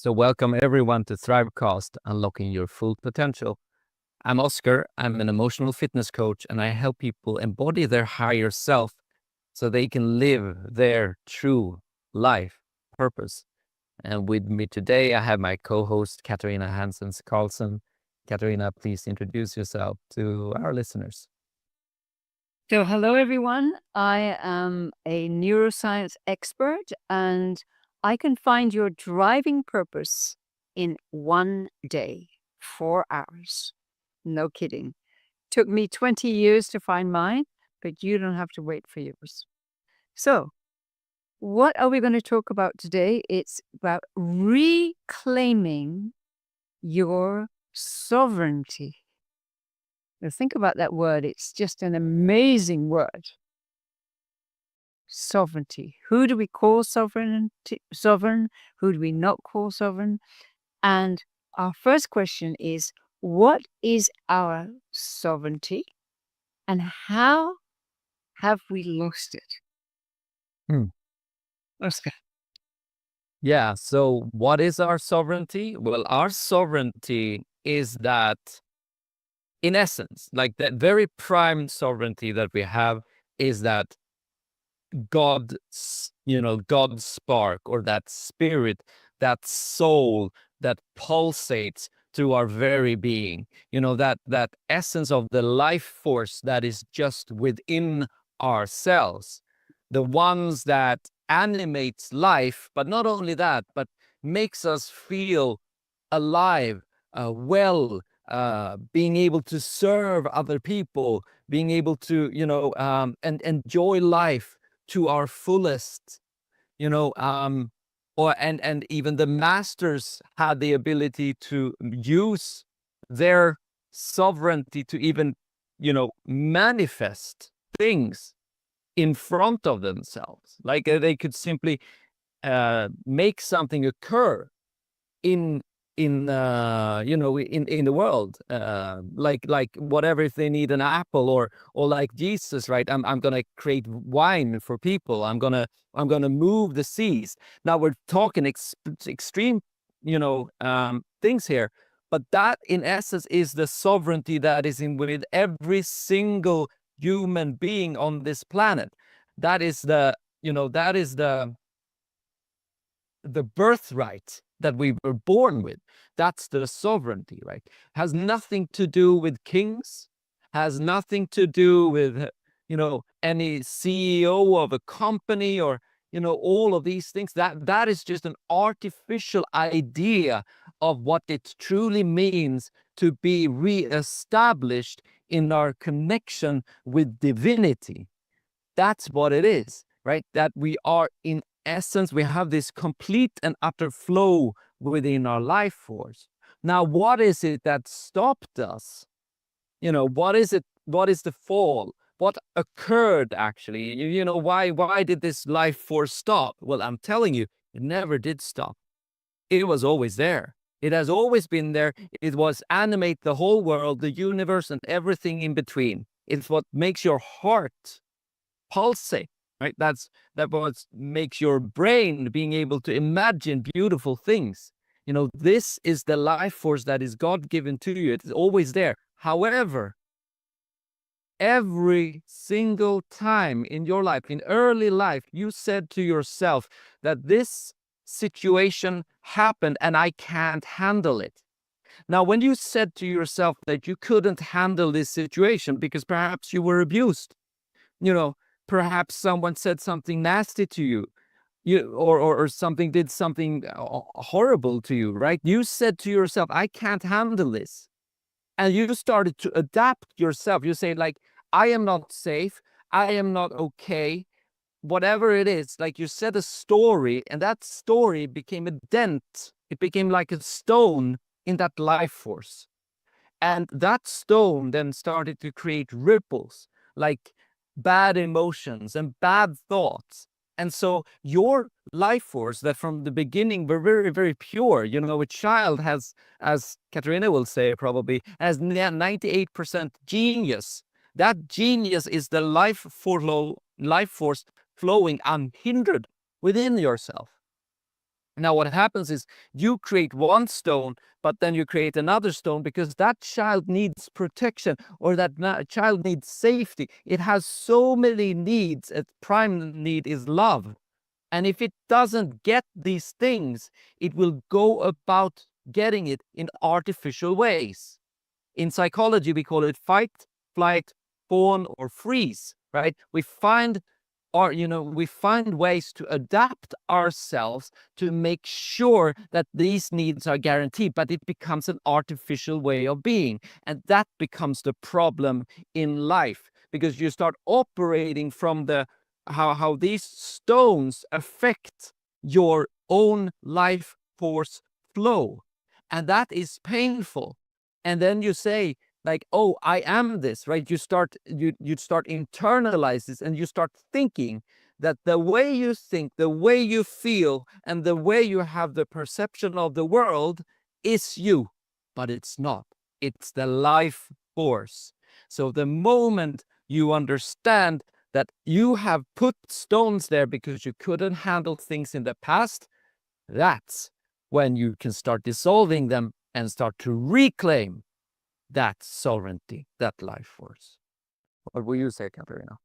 So welcome everyone to Thrivecast, Unlocking Your Full Potential. I'm Oscar. I'm an emotional fitness coach, and I help people embody their higher self so they can live their true life purpose. And with me today, I have my co-host, Katarina Hanson Carlson. Katarina, please introduce yourself to our listeners. So, hello everyone. I am a neuroscience expert and I can find your driving purpose in one day, 4 hours. No kidding. Took me 20 years to find mine, but you don't have to wait for yours. So, what are we going to talk about today? It's about reclaiming your sovereignty. Now, think about that word. It's just an amazing word. Sovereignty. Who do we call sovereign? Who do we not call sovereign? And our first question is, what is our sovereignty and how have we lost it? Oscar. Yeah, so what is our sovereignty? Well, our sovereignty is that, in essence, like that very prime sovereignty that we have is that God's spark, or that spirit, that soul that pulsates through our very being, that essence of the life force that is just within ourselves, the ones that animates life, but not only that, but makes us feel alive, being able to serve other people, being able to, and enjoy life to our fullest, and even the masters had the ability to use their sovereignty to even, manifest things in front of themselves. Like they could simply make something occur in the world, like whatever, if they need an apple, or like Jesus, right? I'm gonna create wine for people. I'm gonna move the seas. Now we're talking extreme, things here, but that in essence is the sovereignty that is in with every single human being on this planet. That is the birthright that we were born with. That's the sovereignty, right? Has nothing to do with kings, has nothing to do with, any CEO of a company, or, all of these things. That is just an artificial idea of what it truly means to be reestablished in our connection with divinity. That's what it is, right? That we are, in essence, we have this complete and utter flow within our life force. Now, what is it that stopped us? What is it? What is the fall? What occurred actually? Why did this life force stop? Well, I'm telling you, it never did stop. It was always there. It has always been there. It was animate the whole world, the universe, and everything in between. It's what makes your heart pulsate, right? That what makes your brain being able to imagine beautiful things. This is the life force that is God given to you. It's always there. However, every single time in your life, in early life, you said to yourself that this situation happened and I can't handle it. Now, when you said to yourself that you couldn't handle this situation because perhaps you were abused, perhaps someone said something nasty to you, or something did something horrible to you, right? You said to yourself, I can't handle this. And you started to adapt yourself. You say, like, I am not safe. I am not okay. Whatever it is, like you said a story, and that story became a dent. It became like a stone in that life force. And that stone then started to create ripples, like bad emotions and bad thoughts. And so your life force that from the beginning were very, very pure, a child has, as Katarina will say probably, has 98% genius. That genius is the life force flowing unhindered within yourself. Now, what happens is you create one stone, but then you create another stone because that child needs protection, or that child needs safety. It has so many needs. Its prime need is love. And if it doesn't get these things, it will go about getting it in artificial ways. In psychology, we call it fight, flight, fawn, or freeze, right? We find ways to adapt ourselves to make sure that these needs are guaranteed, but it becomes an artificial way of being. And that becomes the problem in life, because you start operating from the how these stones affect your own life force flow. And that is painful. And then you say, like, oh, I am this, right? You start internalize this, and you start thinking that the way you think, the way you feel, and the way you have the perception of the world is you, but it's not. It's the life force. So the moment you understand that you have put stones there because you couldn't handle things in the past, that's when you can start dissolving them and start to reclaim that sovereignty, that life force. What will you say, Katarina?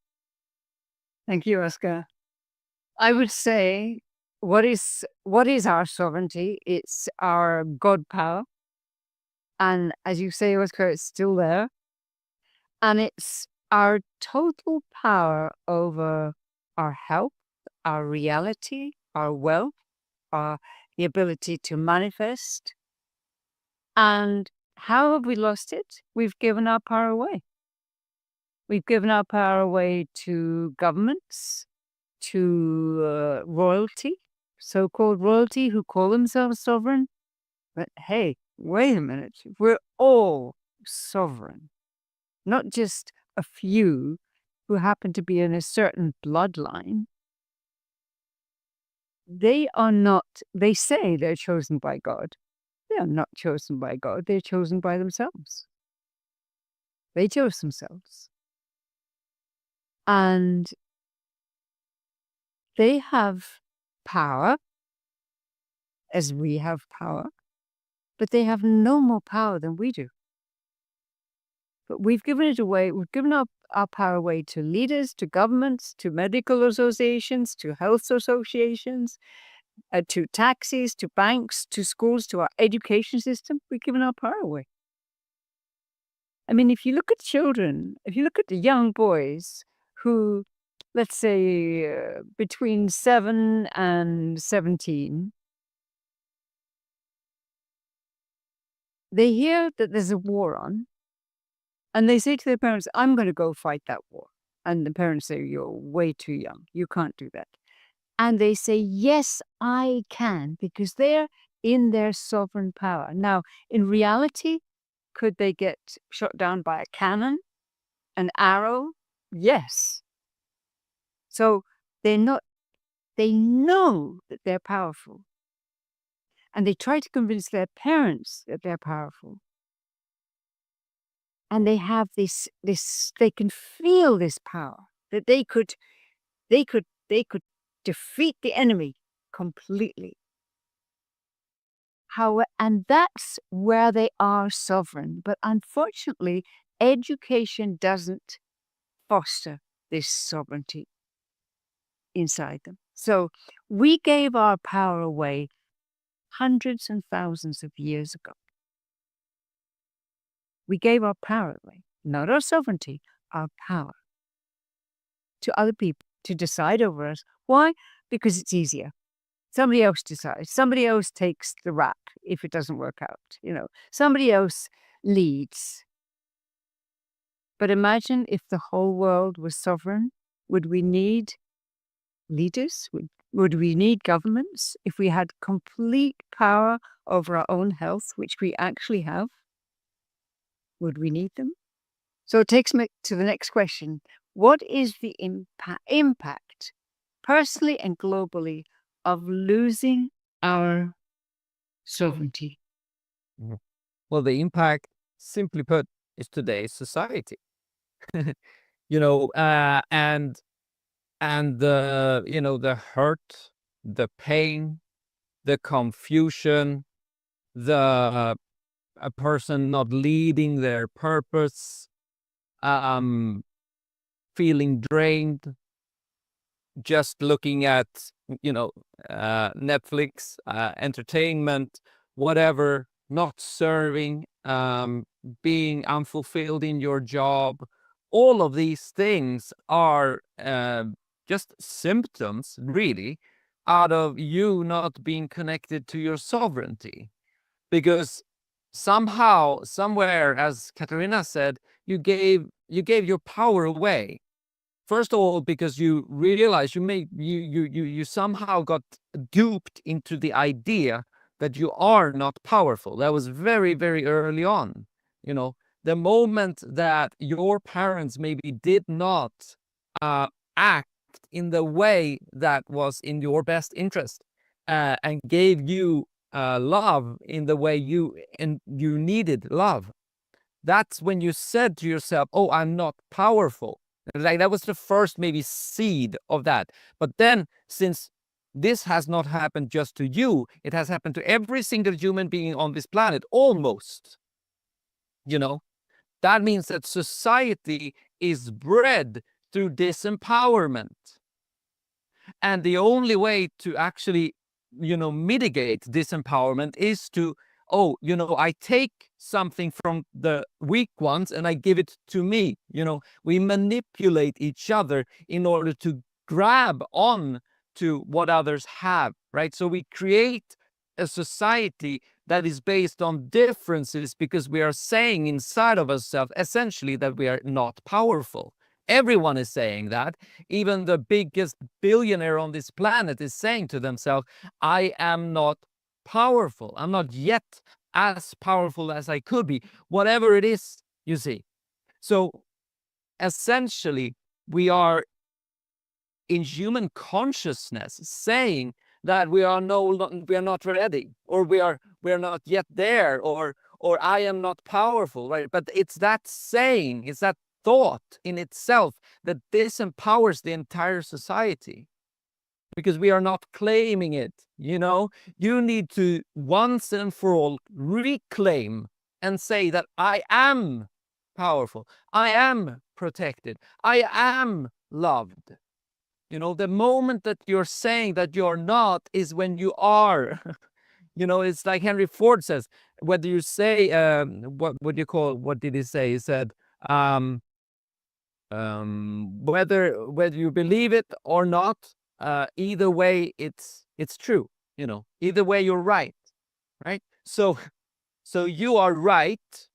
Thank you, Oscar. I would say, what is our sovereignty? It's our God power. And as you say, Oscar, it's still there. And it's our total power over our health, our reality, our wealth, the ability to manifest. And how have we lost it? We've given our power away. We've given our power away to governments, to royalty, so-called royalty, who call themselves sovereign. But hey, wait a minute. We're all sovereign, not just a few who happen to be in a certain bloodline. They are not, they say they're chosen by God. They are not chosen by God. They're chosen by themselves. They chose themselves. And they have power, as we have power, but they have no more power than we do. But we've given it away. We've given up our power away to leaders, to governments, to medical associations, to health associations, to taxis, to banks, to schools, to our education system. We've given our power away. I mean, if you look at children, if you look at the young boys who, let's say, between 7 and 17, they hear that there's a war on, and they say to their parents, I'm going to go fight that war. And the parents say, you're way too young. You can't do that. And they say, yes, I can, because they're in their sovereign power. Now, in reality, could they get shot down by a cannon, an arrow? Yes. So they know that they're powerful. And they try to convince their parents that they're powerful. And they have this, they can feel this power, that they could defeat the enemy completely. And that's where they are sovereign. But unfortunately, education doesn't foster this sovereignty inside them. So we gave our power away hundreds and thousands of years ago. We gave our power away, not our sovereignty, our power, to other people to decide over us. Why? Because it's easier. Somebody else decides. Somebody else takes the rap if it doesn't work out. Somebody else leads. But imagine if the whole world was sovereign. Would we need leaders? Would we need governments? If we had complete power over our own health, which we actually have, would we need them? So it takes me to the next question. What is the impact, personally and globally, of losing our sovereignty? Well, the impact, simply put, is today's society. And the hurt, the pain, the confusion, the a person not leading their purpose, feeling drained, just looking at, Netflix, entertainment, whatever, not serving, being unfulfilled in your job. All of these things are just symptoms, really, out of you not being connected to your sovereignty. Because somehow, somewhere, as Katarina said, you gave your power away. First of all, because you realize you somehow got duped into the idea that you are not powerful. That was very, very early on. The moment that your parents maybe did not act in the way that was in your best interest, and gave you love in the way you needed love, that's when you said to yourself, "Oh, I'm not powerful." Like, that was the first maybe seed of that. But then, since this has not happened just to you, it has happened to every single human being on this planet, almost. That means that society is bred through disempowerment. And the only way to actually, mitigate disempowerment is to, I take something from the weak ones and I give it to me. We manipulate each other in order to grab on to what others have, right? So we create a society that is based on differences because we are saying inside of ourselves essentially that we are not powerful. Everyone is saying that. Even the biggest billionaire on this planet is saying to themselves, I am not powerful. I'm not yet as powerful as I could be, whatever it is, you see. So essentially, we are in human consciousness saying that we are not ready, or we are not yet there, or I am not powerful, right? But it's that saying, it's that thought in itself that disempowers the entire society, because we are not claiming it. You need to once and for all reclaim and say that I am powerful, I am protected, I am loved. The moment that you're saying that you're not is when you are. It's like Henry Ford says, whether you say, what do you call, what did he say? He said, whether you believe it or not, either way, it's true. Either way, you're right. So you are right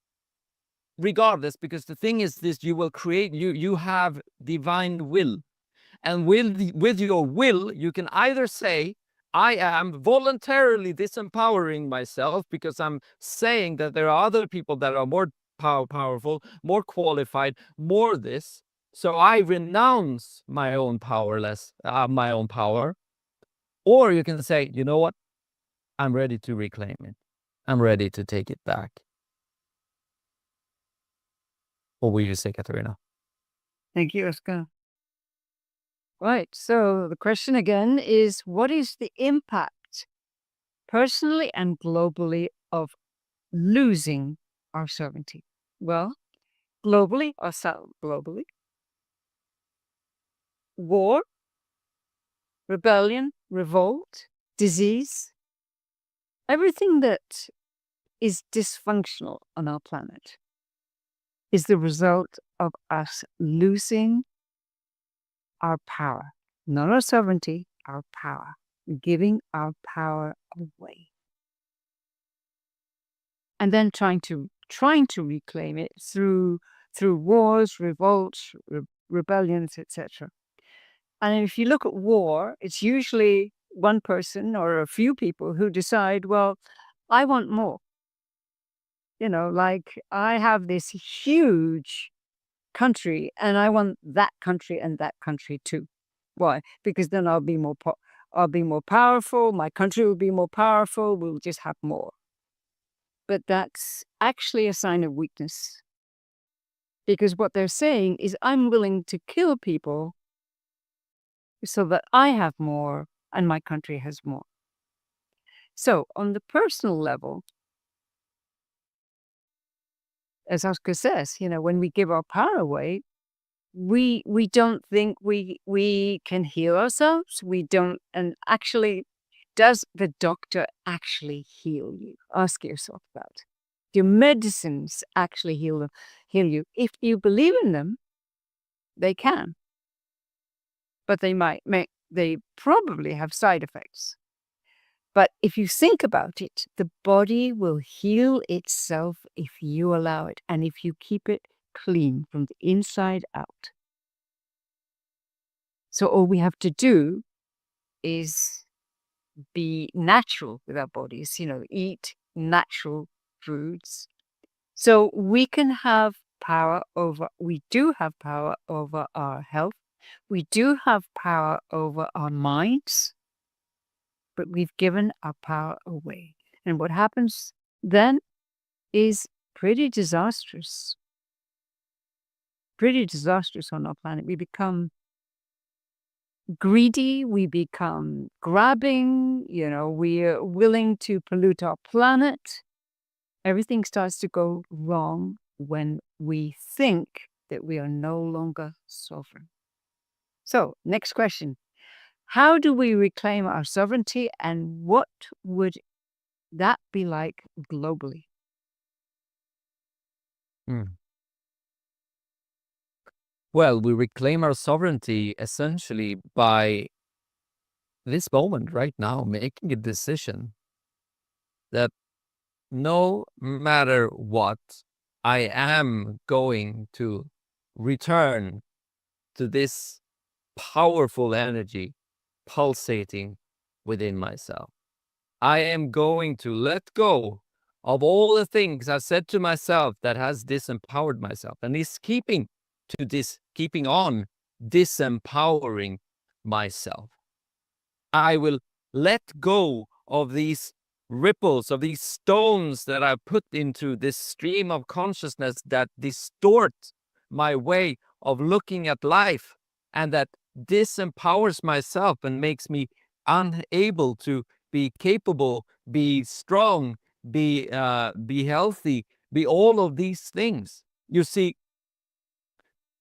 regardless, because the thing is this: you will create, you have divine will. And with your will, you can either say, I am voluntarily disempowering myself because I'm saying that there are other people that are more powerful, more qualified, more this. So I renounce my own my own power. Or you can say, you know what? I'm ready to reclaim it. I'm ready to take it back. What will you say, Katarina? Thank you, Oscar. Right. So the question again is, what is the impact personally and globally of losing our sovereignty? Well, globally, war, rebellion, revolt, disease, everything that is dysfunctional on our planet is the result of us losing our power, not our sovereignty, our power, giving our power away. And then trying to reclaim it through wars, revolts, rebellions, etc. And if you look at war, it's usually one person or a few people who decide, well, I want more. Like, I have this huge country and I want that country and that country too. Why? Because then I'll be more powerful. My country will be more powerful. We'll just have more. But that's actually a sign of weakness. Because what they're saying is, I'm willing to kill people so that I have more and my country has more. So on the personal level, as Oscar says, when we give our power away, we don't think we can heal ourselves. We don't. And actually, does the doctor actually heal you? Ask yourself that. Do medicines actually heal you? If you believe in them, they can, but they probably have side effects. But if you think about it, the body will heal itself if you allow it and if you keep it clean from the inside out. So all we have to do is be natural with our bodies, eat natural foods. So we can have we do have power over our health. We do have power over our minds, but we've given our power away. And what happens then is pretty disastrous on our planet. We become greedy, we become grabbing, we are willing to pollute our planet. Everything starts to go wrong when we think that we are no longer sovereign. So, next question. How do we reclaim our sovereignty, and what would that be like globally? Well, we reclaim our sovereignty essentially by this moment right now, making a decision that no matter what, I am going to return to this powerful energy pulsating within myself. I am going to let go of all the things I've said to myself that has disempowered myself and is keeping on disempowering myself. I will let go of these ripples, of these stones that I put into this stream of consciousness that distort my way of looking at life and that disempowers myself and makes me unable to be capable, be strong, be healthy, be all of these things. You see,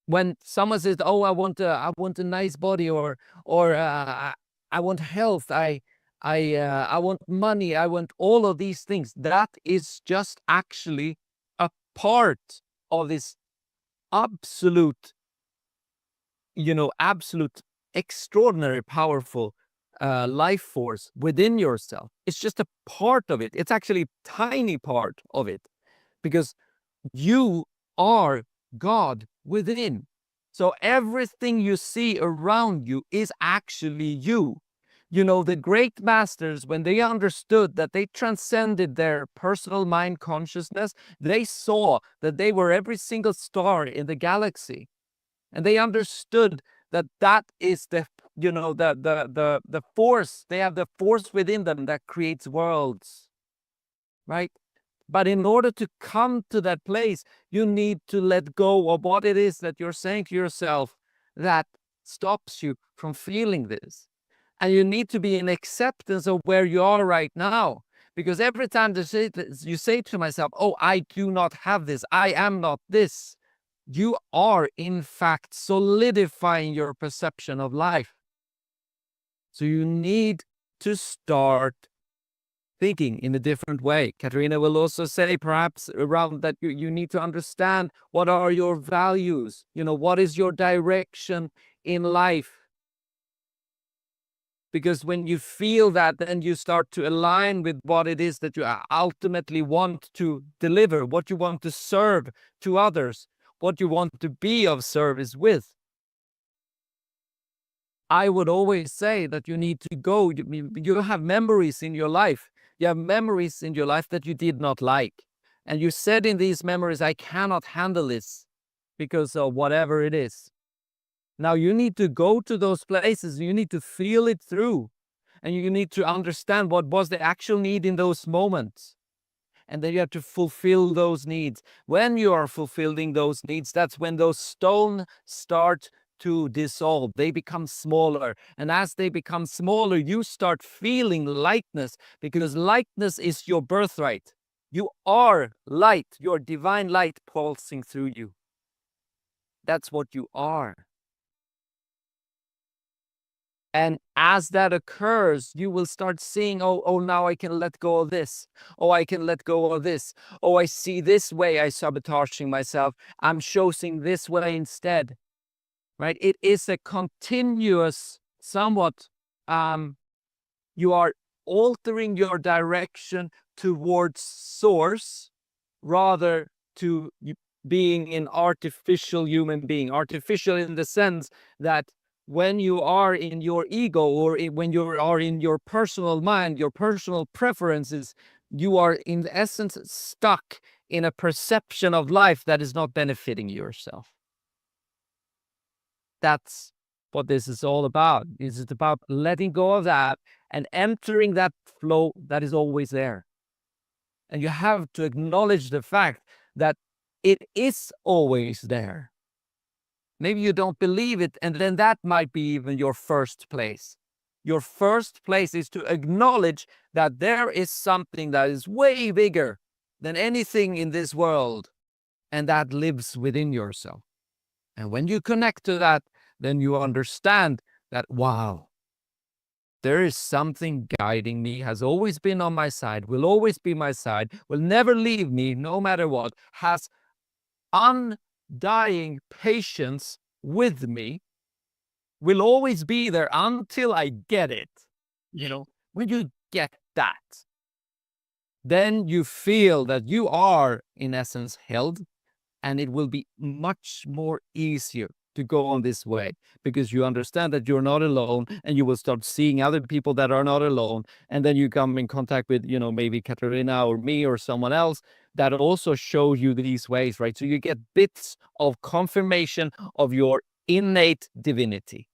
when someone says, "Oh, I want a nice body," or I want health, I want money, I want all of these things. That is just actually a part of this absolute, absolute, extraordinary, powerful life force within yourself. It's just a part of it. It's actually a tiny part of it, because you are God within. So everything you see around you is actually you. The great masters, when they understood that they transcended their personal mind consciousness, they saw that they were every single star in the galaxy. And they understood that is the force. They have the force within them that creates worlds, right? But in order to come to that place, you need to let go of what it is that you're saying to yourself that stops you from feeling this. And you need to be in acceptance of where you are right now. Because every time you say to myself, "Oh, I do not have this, I am not this," you are in fact solidifying your perception of life. So you need to start thinking in a different way. Katarina will also say perhaps around that you need to understand what are your values, what is your direction in life. Because when you feel that, then you start to align with what it is that you ultimately want to deliver, what you want to serve to others, what you want to be of service with. I would always say that you need to go. You have memories in your life. You have memories in your life that you did not like. And you said in these memories, "I cannot handle this because of whatever it is." Now you need to go to those places. You need to feel it through. And you need to understand what was the actual need in those moments. And then you have to fulfill those needs. When you are fulfilling those needs, that's when those stones start to dissolve. They become smaller. And as they become smaller, you start feeling lightness, because lightness is your birthright. You are light, your divine light pulsing through you. That's what you are. And as that occurs, you will start seeing, oh, now I can let go of this. Oh, I can let go of this. Oh, I see this way I sabotaging myself. I'm choosing this way instead. Right? It is a continuous, somewhat, you are altering your direction towards source rather to being an artificial human being. Artificial in the sense that when you are in your ego, or when you are in your personal mind, your personal preferences, you are in essence stuck in a perception of life that is not benefiting yourself. That's what this is all about. It's about letting go of that and entering that flow that is always there. And you have to acknowledge the fact that it is always there. Maybe you don't believe it, and then that might be even your first place. Your first place is to acknowledge that there is something that is way bigger than anything in this world, and that lives within yourself. And when you connect to that, then you understand that, wow, there is something guiding me, has always been on my side, will always be my side, will never leave me no matter what, has undying patience with me, will always be there until I get it. You know, when you get that, then you feel that you are, in essence, held, and it will be much more easier to go on this way, because you understand that you're not alone, and you will start seeing other people that are not alone. And then you come in contact with, maybe Katarina or me or someone else that also show you these ways, right? So you get bits of confirmation of your innate divinity.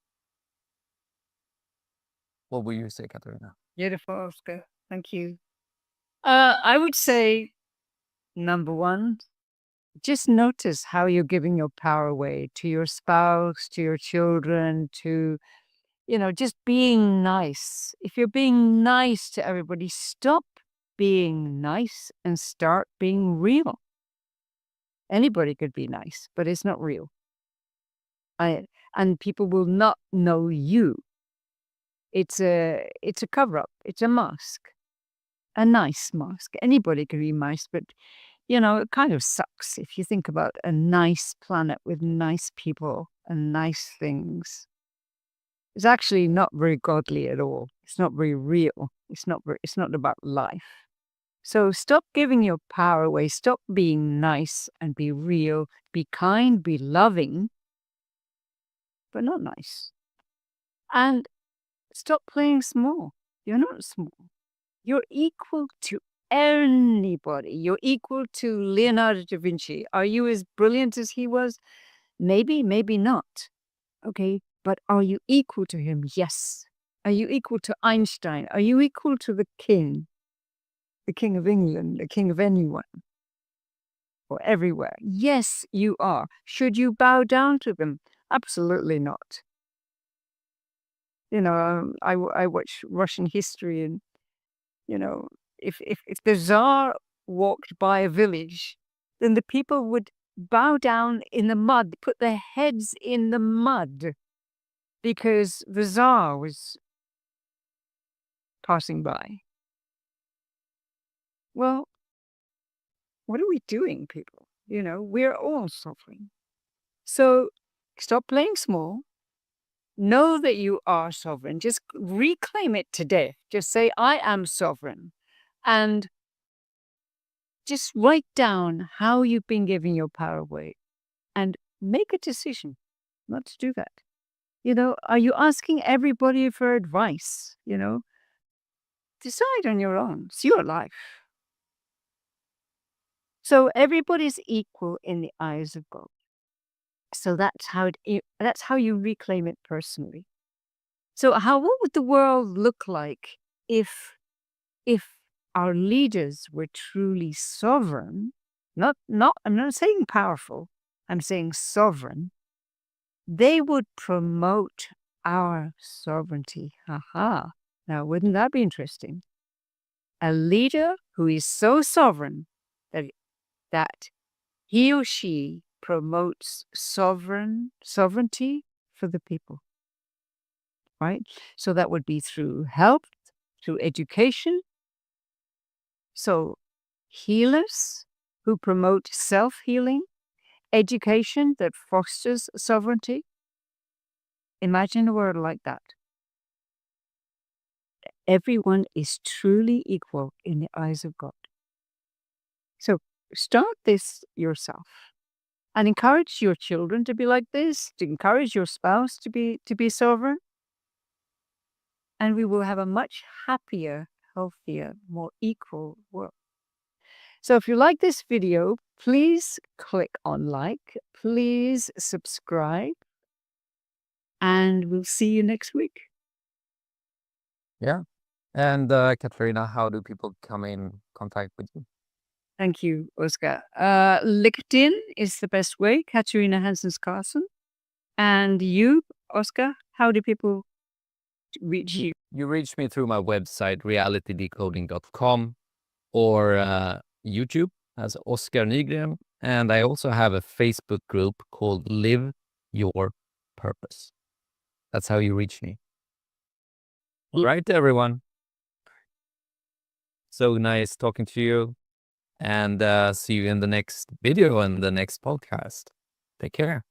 What will you say, Katarina? Beautiful, Oscar. Thank you. I would say, number one, just notice how you're giving your power away to your spouse, to your children, to, just being nice. If you're being nice to everybody, stop being nice and start being real. Anybody could be nice, but it's not real. And people will not know you. It's a cover-up. It's a mask. A nice mask. Anybody can be nice, but it kind of sucks if you think about a nice planet with nice people and nice things. It's actually not very godly at all. It's not very real. It's not about life. So stop giving your power away. Stop being nice and be real. Be kind, be loving, but not nice. And stop playing small. You're not small. You're equal to anybody. You're equal to Leonardo da Vinci. Are you as brilliant as he was? Maybe, maybe not. Okay, but are you equal to him? Yes. Are you equal to Einstein? Are you equal to the king of England, the king of anyone, or everywhere? Yes, you are. Should you bow down to them? Absolutely not. I watch Russian history, and if the Tsar walked by a village, then the people would bow down in the mud, put their heads in the mud, because the Tsar was passing by. Well, what are we doing, people? We're all suffering. So stop playing small. Know that you are sovereign. Just reclaim it today. Just say, I am sovereign. And just write down how you've been giving your power away and make a decision not to do that. Are you asking everybody for advice? Decide on your own. It's your life. So everybody's equal in the eyes of God. So that's how you reclaim it personally. So what would the world look like if our leaders were truly sovereign? I'm not saying powerful. I'm saying sovereign. they would promote our sovereignty. Haha. Now, wouldn't that be interesting? A leader who is so sovereign that he or she promotes sovereignty for the people, right? So that would be through health, through education. So healers who promote self-healing, education that fosters sovereignty. Imagine a world like that. Everyone is truly equal in the eyes of God. So start this yourself and encourage your children to be like this, to encourage your spouse to be sovereign. And we will have a much happier, healthier, more equal world. So if you like this video, please click on like, please subscribe, and we'll see you next week. Yeah. And Katarina, how do people come in contact with you? Thank you, Oscar. LinkedIn is the best way, Katarina Hanson Carlson. And you, Oscar, how do people reach you? You reach me through my website, realitydecoding.com, or YouTube as Oscar Nygren. And I also have a Facebook group called Live Your Purpose. That's how you reach me. All right, everyone. So nice talking to you. And see you in the next video and the next podcast. Take care.